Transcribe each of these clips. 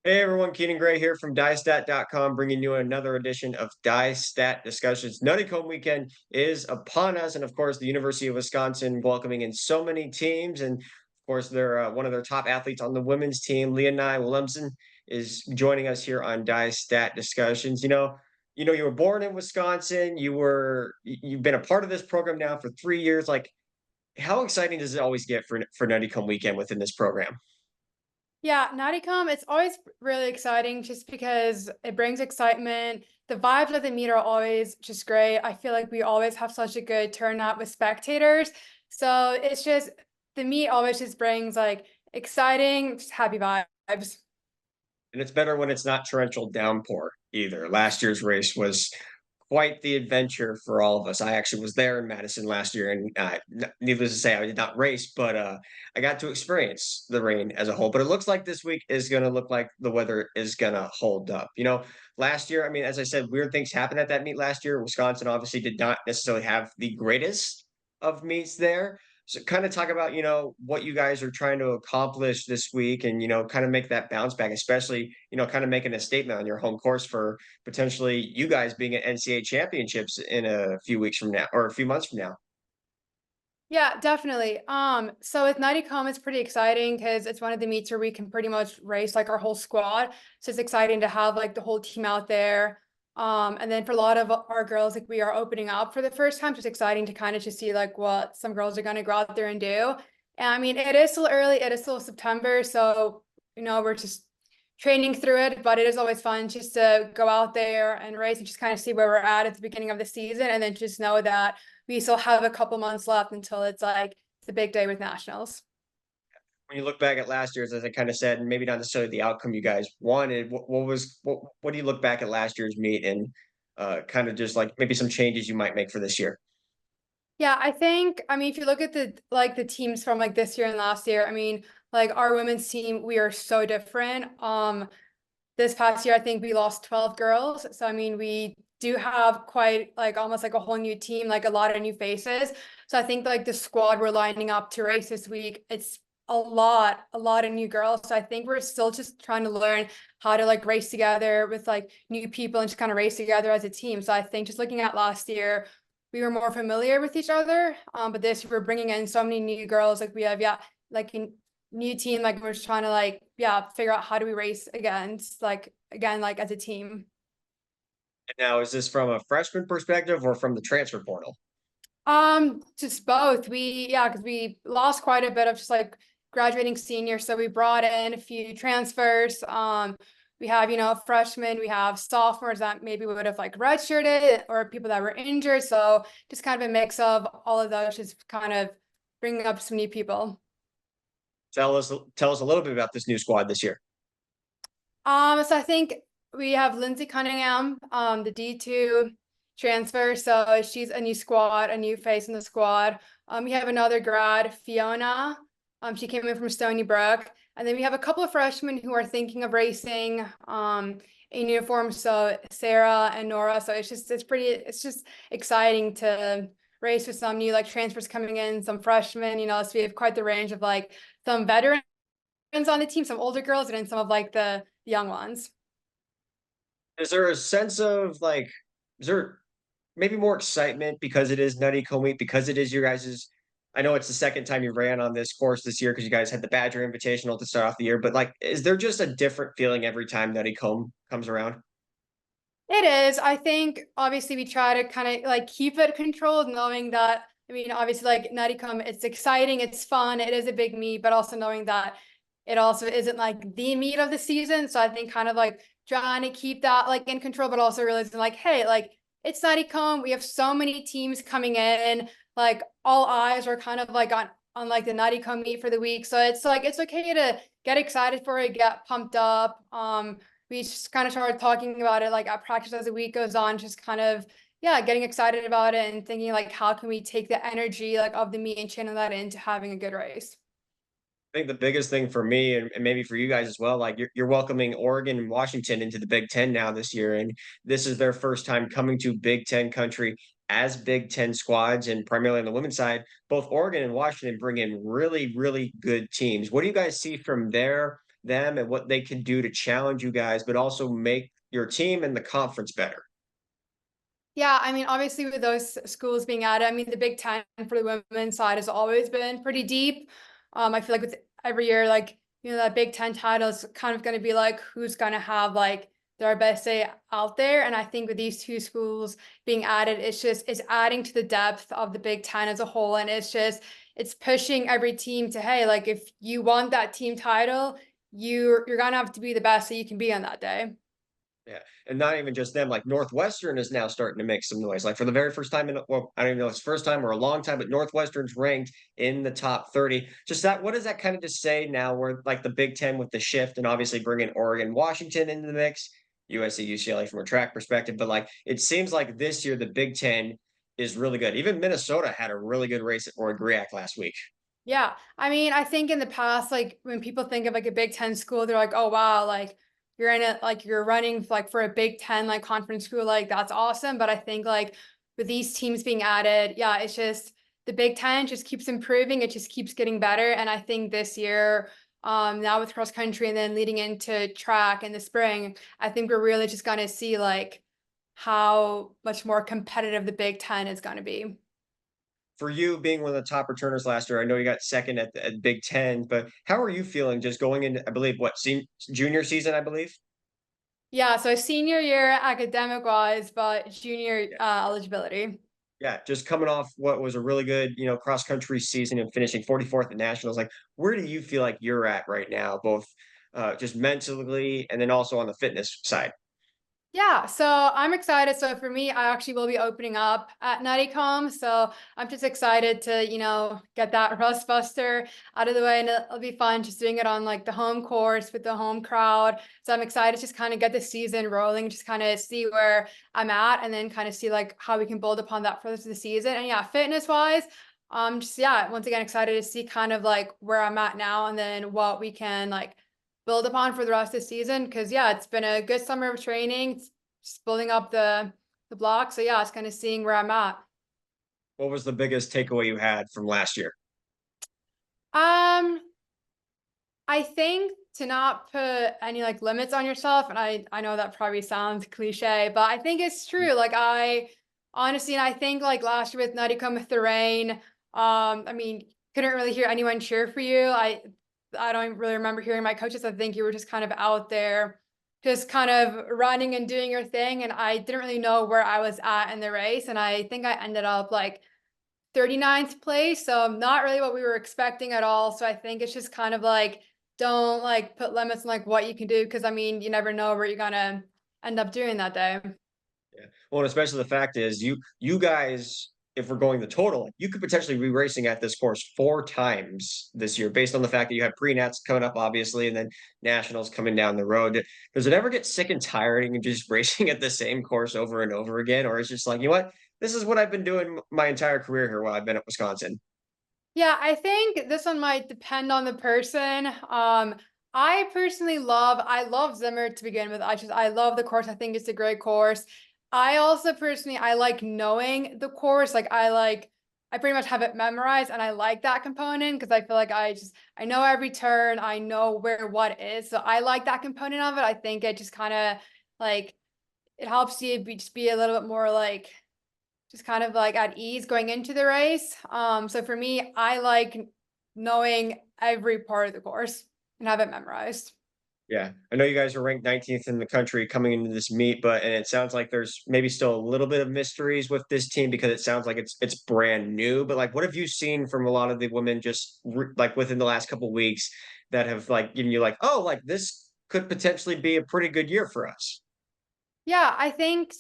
Hey everyone, Keenan Gray here from DyeStat.com, bringing you another edition of DyeStat Discussions. Nuttycombe weekend is upon us, and of course, the University of Wisconsin welcoming in so many teams, and of course, they're one of their top athletes on the women's team, Leané Willemse, is joining us here on DyeStat Discussions. You were born in Wisconsin. You've been a part of this program now for 3 years. Like, how exciting does it always get for Nuttycombe weekend within this program? Yeah, Nuttycombe, it's always really exciting just because it brings excitement. The vibes of the meet are always just great. I feel like we always have such a good turnout with spectators. So it's just the meet always just brings like exciting, just happy vibes. And it's better when it's not torrential downpour either. Last year's race was quite the adventure for all of us. I actually was there in Madison last year, and needless to say, I did not race, but I got to experience the rain as a whole. But it looks like this week is going to look like the weather is going to hold up. Last year, I mean, as I said, weird things happened at that meet last year. Wisconsin obviously did not necessarily have the greatest of meets there. So kind of talk about, what you guys are trying to accomplish this week and, kind of make that bounce back, especially, kind of making a statement on your home course for potentially you guys being at NCAA championships in a few weeks from now or a few months from now. Yeah, definitely. So with Nuttycombe, it's pretty exciting because it's one of the meets where we can pretty much race like our whole squad. So it's exciting to have like the whole team out there. And then for a lot of our girls, like we are opening up for the first time. So it's exciting to kind of just see like what some girls are going to go out there and do. And I mean, it is still early. It is still September. So, we're just training through it, but it is always fun just to go out there and race and just kind of see where we're at the beginning of the season. And then just know that we still have a couple months left until it's like the big day with nationals. When you look back at last year's, as I kind of said, and maybe not necessarily the outcome you guys wanted, what do you look back at last year's meet and kind of just like maybe some changes you might make for this year? Yeah, I mean, if you look at the teams from like this year and last year, I mean, like our women's team, we are so different. This past year, I think we lost 12 girls. So I mean, we do have quite like almost like a whole new team, like a lot of new faces. So I think like the squad we're lining up to race this week, it's a lot of new girls. So I think we're still just trying to learn how to like race together with like new people and just kind of race together as a team. So I think just looking at last year, we were more familiar with each other. But this year we're bringing in so many new girls. Like we have, yeah, like a new team. Like we're just trying to like, yeah, figure out how do we race against like again, like as a team. And now, is this from a freshman perspective or from the transfer portal? Just both. Yeah, because we lost quite a bit of just like graduating seniors. So we brought in a few transfers. We have, freshmen, we have sophomores that maybe would have like redshirted or people that were injured. So just kind of a mix of all of those, just kind of bringing up some new people. Tell us a little bit about this new squad this year. So I think we have Lindsay Cunningham, the D2 transfer. So she's a new squad, a new face in the squad. We have another grad, Fiona. She came in from Stony Brook. And then we have a couple of freshmen who are thinking of racing in uniform. So Sarah and Nora. So it's just exciting to race with some new like transfers coming in, some freshmen, so we have quite the range of like some veterans on the team, some older girls, and then some of like the young ones. Is there a sense of like, is there maybe more excitement because it is Nutty Week, because it is your guys's? I know it's the second time you ran on this course this year because you guys had the Badger Invitational to start off the year, but like, is there just a different feeling every time Nutty comes around? It is. I think obviously we try to kind of like keep it controlled, knowing that, I mean, obviously like Nuttycombe, it's exciting, it's fun, it is a big meet, but also knowing that it also isn't like the meet of the season. So I think kind of like trying to keep that like in control, but also realizing like, hey, like it's Nuttycombe, we have so many teams coming in, like all eyes are kind of like on like the Nuttycombe meet for the week. So it's like it's okay to get excited for it, get pumped up. We just kind of started talking about it like at practice as the week goes on, just kind of, yeah, getting excited about it and thinking like how can we take the energy like of the meet and channel that into having a good race. I think the biggest thing for me and maybe for you guys as well, like you're welcoming Oregon and Washington into the Big Ten now this year, and this is their first time coming to Big Ten country as Big Ten squads, and primarily on the women's side, both Oregon and Washington bring in really, really good teams. What do you guys see from them and what they can do to challenge you guys, but also make your team and the conference better? Yeah, I mean, obviously with those schools being added, I mean, the Big Ten for the women's side has always been pretty deep. I feel like with every year, like, that Big Ten title is kind of going to be like who's going to have like their best day out there. And I think with these two schools being added, it's adding to the depth of the Big Ten as a whole. And it's pushing every team to, hey, like if you want that team title, you're going to have to be the best that you can be on that day. Yeah, and not even just them, like Northwestern is now starting to make some noise. Like for the very first time well, I don't even know if it's first time or a long time, but Northwestern's ranked in the top 30. Just that, what does that kind of just say now where like the Big Ten with the shift and obviously bringing Oregon, Washington into the mix, USC, UCLA from a track perspective, but like it seems like this year the Big Ten is really good. Even Minnesota had a really good race at Oregon last week. Yeah. I mean, I think in the past, like when people think of like a Big Ten school, they're like, oh wow, like you're in it, like you're running like for a Big Ten like conference school, like that's awesome. But I think like with these teams being added, yeah, it's just the Big Ten just keeps improving, it just keeps getting better. And I think this year, now with cross country and then leading into track in the spring, I think we're really just gonna see like how much more competitive the Big Ten is gonna be. For you being one of the top returners last year, I know you got second at Big Ten, but how are you feeling just going into, I believe, what, junior season, I believe? Yeah, so senior year academic wise, but junior eligibility. Yeah, just coming off what was a really good, cross country season and finishing 44th at nationals. Like, where do you feel like you're at right now, both just mentally and then also on the fitness side? Yeah, so I'm excited. So for me, I actually will be opening up at Nuttycombe. So I'm just excited to, get that rust buster out of the way. And it'll be fun just doing it on like the home course with the home crowd. So I'm excited to just kind of get the season rolling, just kind of see where I'm at and then kind of see like how we can build upon that for the season. And yeah, fitness wise, just yeah, once again excited to see kind of like where I'm at now and then what we can like build upon for the rest of the season. Because yeah, it's been a good summer of training. It's just building up the block. So yeah, it's kind of seeing where I'm at. What was the biggest takeaway you had from last year? Um, I think to not put any like limits on yourself, and I know that probably sounds cliche, but I think it's true. Like I honestly, and I think like last year with Nuttycombe with the rain, I mean, couldn't really hear anyone cheer for you. I don't really remember hearing my coaches. I think you were just kind of out there, just kind of running and doing your thing. And I didn't really know where I was at in the race. And I think I ended up like 39th place. So not really what we were expecting at all. So I think it's just kind of like, don't like put limits on like what you can do. Cause I mean, you never know where you're gonna end up doing that day. Yeah. Well, and especially the fact is you guys, if we're going the total, like, you could potentially be racing at this course 4 times this year, based on the fact that you have pre-nats coming up, obviously, and then nationals coming down the road. Does it ever get sick and tiring and just racing at the same course over and over again? Or it's just like, you know what? This is what I've been doing my entire career here while I've been at Wisconsin. Yeah, I think this one might depend on the person. I love Zimmer to begin with. I love the course. I think it's a great course. I also personally I like knowing the course. I pretty much have it memorized and I like that component because I feel like I know every turn, I know where what is. So I like that component of it. I think it just kind of like it helps you just be a little bit more like just kind of like at ease going into the race. So for me, I like knowing every part of the course and have it memorized. Yeah, I know you guys are ranked 19th in the country coming into this meet, and it sounds like there's maybe still a little bit of mysteries with this team because it sounds like it's brand new. But like, what have you seen from a lot of the women just like within the last couple weeks that have like given you like, oh, like this could potentially be a pretty good year for us? Yeah, I think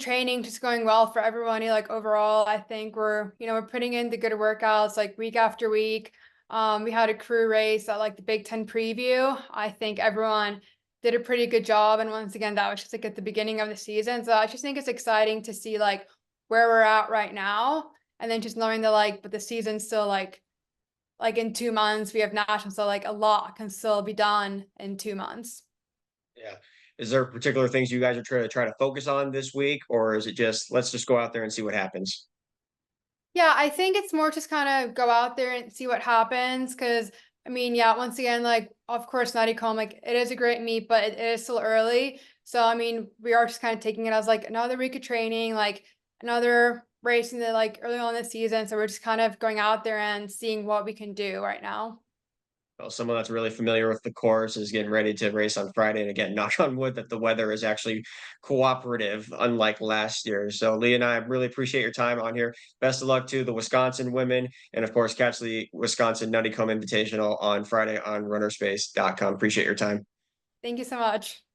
training just going well for everybody. Like overall, I think we're putting in the good workouts like week after week. We had a crew race at like the Big Ten preview. I think everyone did a pretty good job. And once again, that was just like at the beginning of the season. So I just think it's exciting to see like where we're at right now. And then just knowing that but the season's still like in 2 months, we have nationals. So like a lot can still be done in 2 months. Yeah. Is there particular things you guys are trying to focus on this week, or is it just let's just go out there and see what happens? Yeah, I think it's more just kind of go out there and see what happens because I mean, yeah, once again, like, of course, Nuttycombe, like, it is a great meet, but it is still early. So, I mean, we are just kind of taking it as like another week of training, like another race in the like early on in the season. So we're just kind of going out there and seeing what we can do right now. Well, someone that's really familiar with the course is getting ready to race on Friday. And again, knock on wood that the weather is actually cooperative, unlike last year. So, Lee and I really appreciate your time on here. Best of luck to the Wisconsin women. And of course, catch the Wisconsin Nuttycombe Invitational on Friday on runnerspace.com. Appreciate your time. Thank you so much.